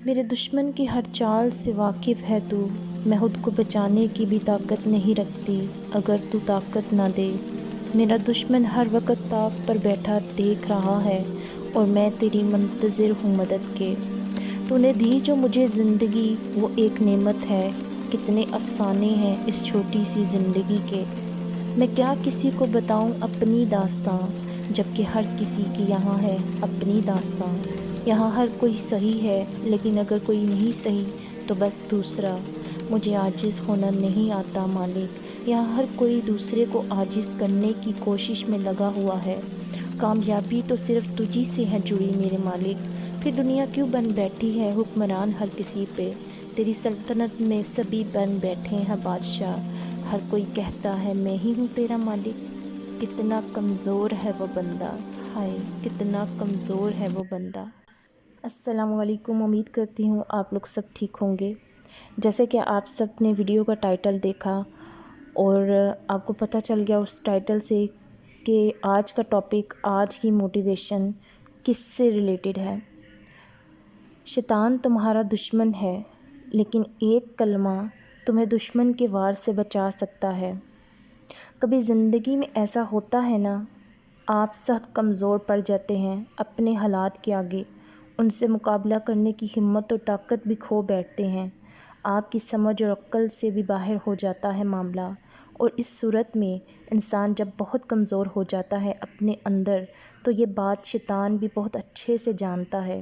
میرے دشمن کی ہر چال سے واقف ہے تو، میں خود کو بچانے کی بھی طاقت نہیں رکھتی اگر تو طاقت نہ دے۔ میرا دشمن ہر وقت طاق پر بیٹھا دیکھ رہا ہے اور میں تیری منتظر ہوں مدد کے۔ تو نے دی جو مجھے زندگی وہ ایک نعمت ہے، کتنے افسانے ہیں اس چھوٹی سی زندگی کے۔ میں کیا کسی کو بتاؤں اپنی داستاں، جبکہ ہر کسی کی یہاں ہے اپنی داستاں۔ یہاں ہر کوئی صحیح ہے لیکن اگر کوئی نہیں صحیح تو بس دوسرا۔ مجھے عاجز ہونا نہیں آتا مالک، یہاں ہر کوئی دوسرے کو عاجز کرنے کی کوشش میں لگا ہوا ہے۔ کامیابی تو صرف تجھی سے ہے جڑی میرے مالک، پھر دنیا کیوں بن بیٹھی ہے حکمران ہر کسی پہ؟ تیری سلطنت میں سبھی بن بیٹھے ہیں بادشاہ، ہر کوئی کہتا ہے میں ہی ہوں تیرا مالک۔ کتنا کمزور ہے وہ بندہ، ہائے کتنا کمزور ہے وہ بندہ۔ السلام علیکم، امید کرتی ہوں آپ لوگ سب ٹھیک ہوں گے۔ جیسے کہ آپ سب نے ویڈیو کا ٹائٹل دیکھا اور آپ کو پتہ چل گیا اس ٹائٹل سے کہ آج کا ٹاپک، آج کی موٹیویشن کس سے ریلیٹڈ ہے۔ شیطان تمہارا دشمن ہے لیکن ایک کلمہ تمہیں دشمن کے وار سے بچا سکتا ہے۔ کبھی زندگی میں ایسا ہوتا ہے نا، آپ سخت کمزور پڑ جاتے ہیں اپنے حالات کے آگے، ان سے مقابلہ کرنے کی ہمت اور طاقت بھی کھو بیٹھتے ہیں، آپ کی سمجھ اور عقل سے بھی باہر ہو جاتا ہے معاملہ۔ اور اس صورت میں انسان جب بہت کمزور ہو جاتا ہے اپنے اندر، تو یہ بات شیطان بھی بہت اچھے سے جانتا ہے۔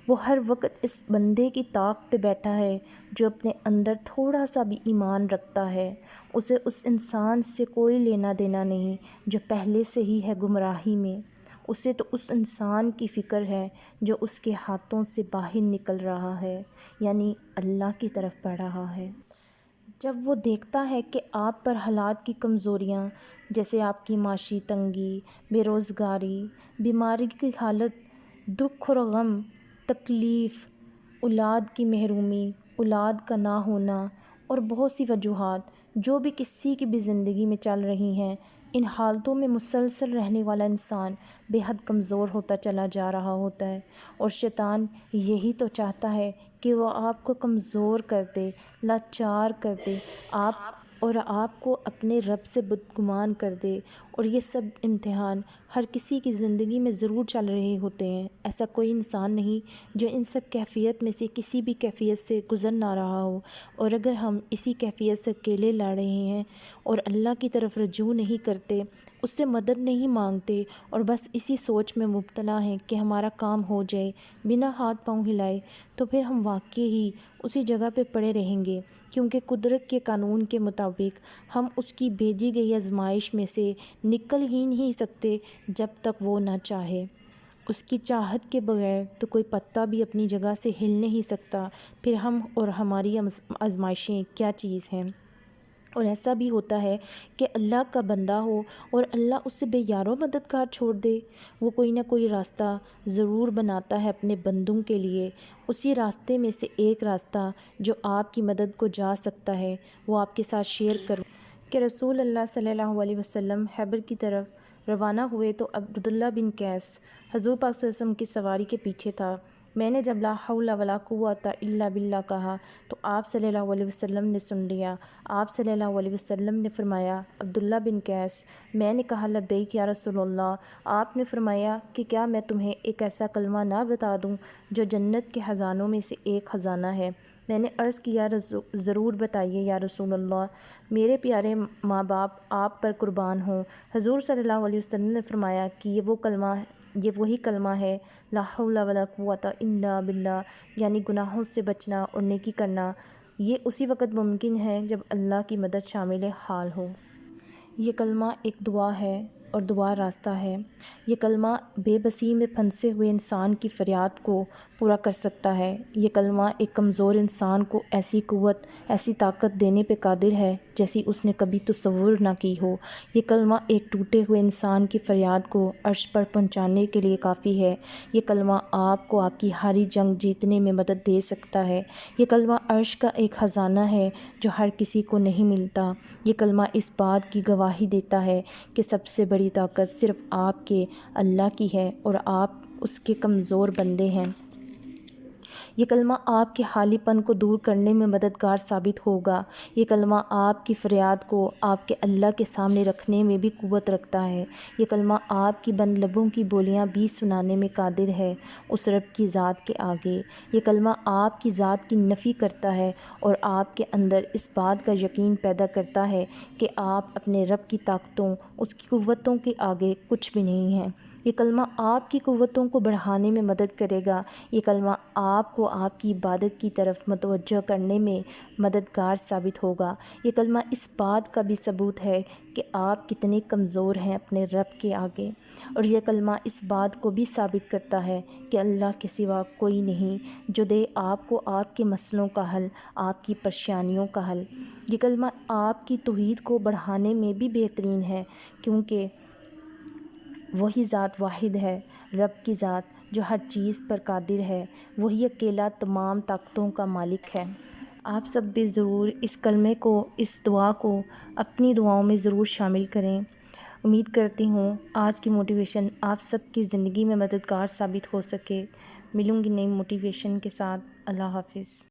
وہ ہر وقت اس بندے کی طاق پہ بیٹھا ہے جو اپنے اندر تھوڑا سا بھی ایمان رکھتا ہے۔ اسے اس انسان سے کوئی لینا دینا نہیں جو پہلے سے ہی ہے گمراہی میں، اسے تو اس انسان کی فکر ہے جو اس کے ہاتھوں سے باہر نکل رہا ہے، یعنی اللہ کی طرف بڑھ رہا ہے۔ جب وہ دیکھتا ہے کہ آپ پر حالات کی کمزوریاں، جیسے آپ کی معاشی تنگی، بے روزگاری، بیماری کی حالت، دکھ اور غم، تکلیف، اولاد کی محرومی، اولاد کا نہ ہونا اور بہت سی وجوہات جو بھی کسی کی بھی زندگی میں چل رہی ہیں، ان حالتوں میں مسلسل رہنے والا انسان بے حد کمزور ہوتا چلا جا رہا ہوتا ہے، اور شیطان یہی تو چاہتا ہے کہ وہ آپ کو کمزور کر دے، لاچار کر دے، آپ کو اپنے رب سے بدگمان کر دے۔ اور یہ سب امتحان ہر کسی کی زندگی میں ضرور چل رہے ہوتے ہیں، ایسا کوئی انسان نہیں جو ان سب کیفیت میں سے کسی بھی کیفیت سے گزر نہ رہا ہو۔ اور اگر ہم اسی کیفیت سے اکیلے لڑ رہے ہیں اور اللہ کی طرف رجوع نہیں کرتے، اس سے مدد نہیں مانگتے اور بس اسی سوچ میں مبتلا ہیں کہ ہمارا کام ہو جائے بنا ہاتھ پاؤں ہلائے، تو پھر ہم واقعی ہی اسی جگہ پہ پڑے رہیں گے، کیونکہ قدرت کے قانون کے مطابق ہم اس کی بھیجی گئی آزمائش میں سے نکل ہی نہیں سکتے جب تک وہ نہ چاہے۔ اس کی چاہت کے بغیر تو کوئی پتا بھی اپنی جگہ سے ہل نہیں سکتا، پھر ہم اور ہماری آزمائشیں کیا چیز ہیں۔ اور ایسا بھی ہوتا ہے کہ اللہ کا بندہ ہو اور اللہ اسے بے یار و مددگار چھوڑ دے، وہ کوئی نہ کوئی راستہ ضرور بناتا ہے اپنے بندوں کے لیے۔ اسی راستے میں سے ایک راستہ جو آپ کی مدد کو جا سکتا ہے، وہ آپ کے ساتھ شیئر کروں کہ رسول اللہ صلی اللہ علیہ وسلم خیبر کی طرف روانہ ہوئے تو عبداللہ بن قیس حضور پاک صلی اللہ علیہ وسلم کی سواری کے پیچھے تھا۔ میں نے جب لا حول ولا قوۃ الا باللہ کہا تو آپ صلی اللہ علیہ وسلم نے سن لیا۔ آپ صلی اللہ علیہ وسلم نے فرمایا، عبداللہ بن قیس۔ میں نے کہا لبیک یا رسول اللہ۔ آپ نے فرمایا کہ کیا میں تمہیں ایک ایسا کلمہ نہ بتا دوں جو جنت کے خزانوں میں سے ایک خزانہ ہے؟ میں نے عرض کیا ضرور بتائیے یا رسول اللہ، میرے پیارے ماں باپ آپ پر قربان ہوں۔ حضور صلی اللہ علیہ وسلم نے فرمایا کہ یہ وہی کلمہ ہے، لا حول ولا قوۃ الا باللہ، یعنی گناہوں سے بچنا اور نیکی کرنا۔ یہ اسی وقت ممکن ہے جب اللہ کی مدد شامل حال ہو۔ یہ کلمہ ایک دعا ہے اور دعا راستہ ہے۔ یہ کلمہ بے بسی میں پھنسے ہوئے انسان کی فریاد کو پورا کر سکتا ہے۔ یہ کلمہ ایک کمزور انسان کو ایسی قوت، ایسی طاقت دینے پہ قادر ہے جیسی اس نے کبھی تصور نہ کی ہو۔ یہ کلمہ ایک ٹوٹے ہوئے انسان کی فریاد کو عرش پر پہنچانے کے لیے کافی ہے۔ یہ کلمہ آپ کو آپ کی ہاری جنگ جیتنے میں مدد دے سکتا ہے۔ یہ کلمہ عرش کا ایک خزانہ ہے جو ہر کسی کو نہیں ملتا۔ یہ کلمہ اس بات کی گواہی دیتا ہے کہ سب سے بڑی طاقت صرف آپ کے اللہ کی ہے اور آپ اس کے کمزور بندے ہیں۔ یہ کلمہ آپ کے خالی پن کو دور کرنے میں مددگار ثابت ہوگا۔ یہ کلمہ آپ کی فریاد کو آپ کے اللہ کے سامنے رکھنے میں بھی قوت رکھتا ہے۔ یہ کلمہ آپ کی بند لبوں کی بولیاں بھی سنانے میں قادر ہے اس رب کی ذات کے آگے۔ یہ کلمہ آپ کی ذات کی نفی کرتا ہے اور آپ کے اندر اس بات کا یقین پیدا کرتا ہے کہ آپ اپنے رب کی طاقتوں، اس کی قوتوں کے آگے کچھ بھی نہیں ہیں۔ یہ کلمہ آپ کی قوتوں کو بڑھانے میں مدد کرے گا۔ یہ کلمہ آپ کو آپ کی عبادت کی طرف متوجہ کرنے میں مددگار ثابت ہوگا۔ یہ کلمہ اس بات کا بھی ثبوت ہے کہ آپ کتنے کمزور ہیں اپنے رب کے آگے، اور یہ کلمہ اس بات کو بھی ثابت کرتا ہے کہ اللہ کے سوا کوئی نہیں جو دے آپ کو آپ کے مسئلوں کا حل، آپ کی پریشانیوں کا حل۔ یہ کلمہ آپ کی توحید کو بڑھانے میں بھی بہترین ہے، کیونکہ وہی ذات واحد ہے، رب کی ذات جو ہر چیز پر قادر ہے، وہی اکیلا تمام طاقتوں کا مالک ہے۔ آپ سب بھی ضرور اس کلمے کو، اس دعا کو اپنی دعاؤں میں ضرور شامل کریں۔ امید کرتی ہوں آج کی موٹیویشن آپ سب کی زندگی میں مددگار ثابت ہو سکے۔ ملوں گی نئی موٹیویشن کے ساتھ۔ اللہ حافظ۔